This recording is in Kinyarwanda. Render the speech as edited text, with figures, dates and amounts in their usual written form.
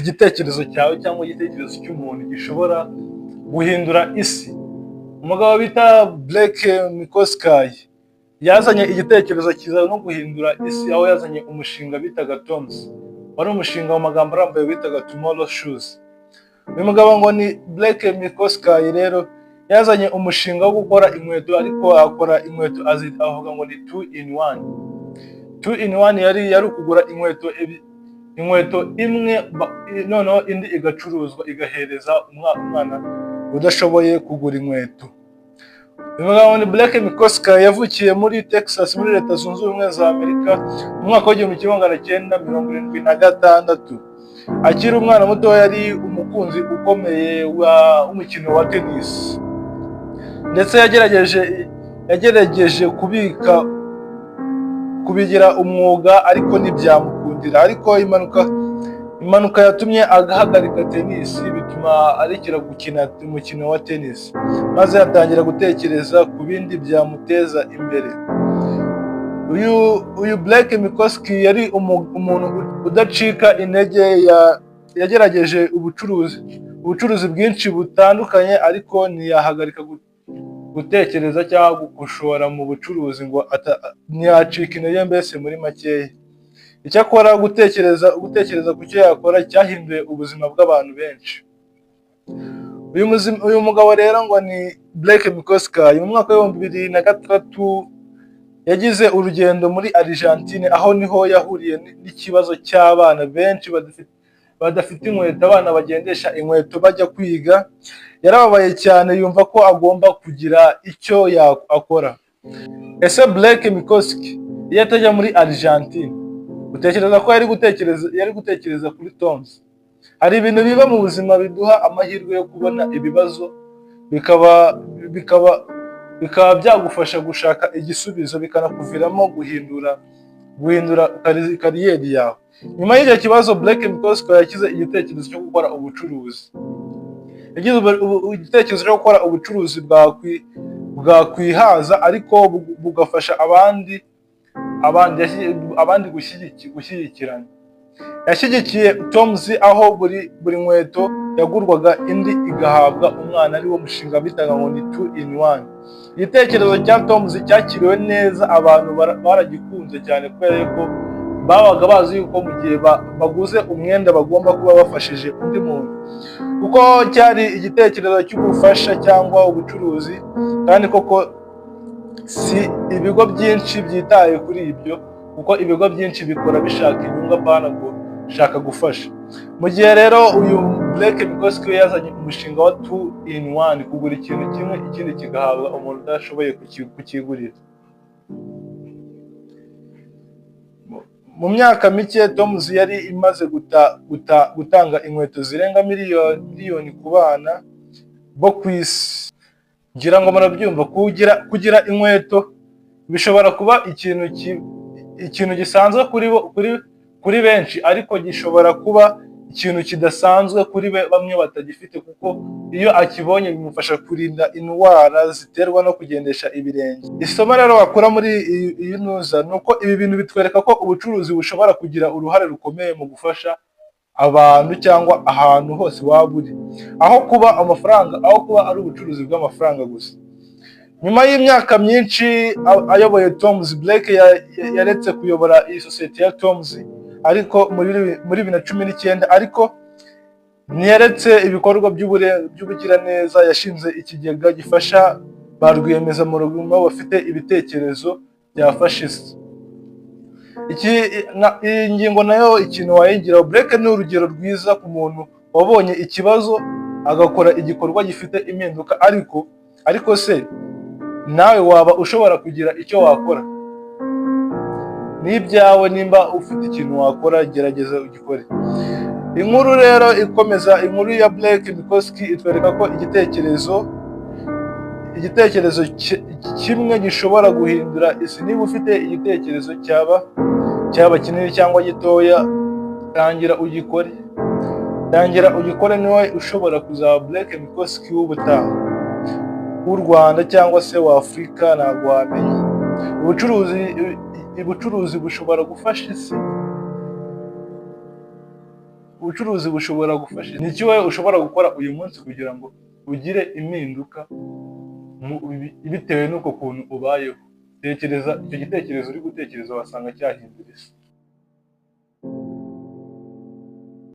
igitekerezo cyawe cyangwa igitekerezo cy'umuntu gishobora guhindura isi. Umugabo bita Blake Mycoskie yazanye igitekerezo kiza no guhindura isi, aho yazanye umushinga bitaga TOMS. Wari umushinga mu magambo arambuye bitaga Tomorrow Shoes. Uyu mugabo ngo ni Blake Mycoskie rero yazanye umushinga wo gukora inkweto, ariko akora inkweto avuga ngo ni 2 in 1. 2 in 1 yari ukugura inkweto imwe noneho indi igacuruzwa igahereza umwana udashoboye kugura inkweto. Uyu mugabo ni Blake Mycoskie yavukiye muri Texas muri Leta Zunze Ubumwe za Amerika mu mwaka w'1976. Akiri umwana muto yari umukunzi ukomeye w'umukino wa tennis, ndetse yagerageje kubigira umwuga ariko ntibyamukundira. Ariko impanuka yatumye agahagarika tennis, bituma arekera gukina umukino wa tennis, maze atangira gutekereza ku bindi byamuteza imbere. Uyu Blake Mycoskie yari umuntu udacika intege, yagerageje ubucuruzi bwinshi butandukanye, ariko ntiyahagarika gutekereza cyangwa gushora mu bucuruzi ngo ntiyacika intege, mbese muri makeya. Icyakora gutekereza ku cyo yakora cyahinduye ubuzima bw'abantu benshi. Uyu mugabo rero ngo ni Blake Mycoskie. Mu mwaka w'2006 yagize urugendo muri Argentine, aho niho yahuriye n'ikibazo cy'abana benshi badafite inkweto, abana bagendesha inkweto bajya kwiga. Yarababaye cyane, yumva ko agomba kugira icyo akora. Ese Blake Mycoskie iyo atajya muri Argentine, utekereza ko yari gutekereza kuri TOMS? Hari ibintu biba mu buzima biduha amahirwe yo kubona ibibazo, bikaba byagufasha gushaka igisubizo, bikanakuviramo guhindura kariyeri yawe. Nyuma y'icyo kibazo, Blake Mycoskie yakize igitekerezo cyo gukora ubucuruzi. Yagize igitekerezo cyo gukora ubucuruzi bwakwihaza ariko bugafasha abandi gushyigikirana. Yashyigikiye TOMS, aho buri nkweto yagurwaga indi igahabwa umwana, ariwo mushinga bitaga ngo ni 2 in 1. Igitekerezo cya TOMS cyakiriwe neza, abantu baragikunze cyane kubera ko babaga bazi yuko mu gihe baguze umwenda bagomba kuba bafashije undi muntu, kuko cyari igitekerezo cy'ubufasha cyangwa ubucuruzi. Kandi koko si ibigo byinshi byitaye kuri ibyo, kuko ibigo byinshi bikora bishaka inyungu apana gushaka gufasha. Mu gihe rero uyu Blake Mycoskie yazanye umushinga wa 2 in 1, kugura ikintu kimwe ikindi kigahabwa umuntu udashoboye kukigurira. Mu myaka mike TOMS yari imaze gutanga inkweto zirenga miliyoni ku bana bo ku isi. Ngira ngo murabyumva, kugira inkweto bishobora kuba ikintu gisanzwe kuri benshi, ariko gishobora kuba ikintu kidasanzwe kuri bamwe batagifite, kuko iyo akibonye bimufasha kurinda indwara ziterwa no kugendesha ibirenge. Isomo rero wakura muri iyi ntuza ni uko ibi bintu bitwereka ko ubucuruzi bushobora kugira uruhare rukomeye mu gufasha abantu cyangwa ahantu hose waba uri, aho kuba ari ubucuruzi bw'amafaranga gusa. Nyuma y'imyaka myinshi ayoboye TOMS, Blake yaretse kuyobora iyi sosiyete ya TOMS ariko muri 2019, ariko ntiyaretse ibikorwa by'ubugiraneza. Yashinze ikigega gifasha ba rwiyemezamirimo bafite ibitekerezo byafasha isi. Iyi ngingo nayo ikintu wayigiraho. Blake ni urugero rwiza ku muntu wabonye ikibazo agakora igikorwa gifite impinduka. Ariko se nawe waba ushobora kugira icyo wakora? Ni ibyawe. Nimba ufite ikintu wakora, gerageza ugikore. Inkuru rero ikomeza, inkuru ya Blake Mycoskie itwereka ko igitekerezo kimwe gishobora guhindura isi. Niba ufite igitekerezo cyaba kinini cyangwa gitoya, tangira ugikore. Niwe ushobora kuzaba Blake Mycoskie w'ubutaha, w'u Rwanda cyangwa se w'Afurika, ntabwo wamenya. Ubucuruzi bushobora gufasha isi. ubucuruzi bushobora gufasha. Ni iki wowe ushobora gukora uyu munsi kugira ngo ugire impinduka bitewe n'uko kuntu ubayeho? Tekereza icyo gitekerezo uri gutekereza, wasanga cyahindura isi.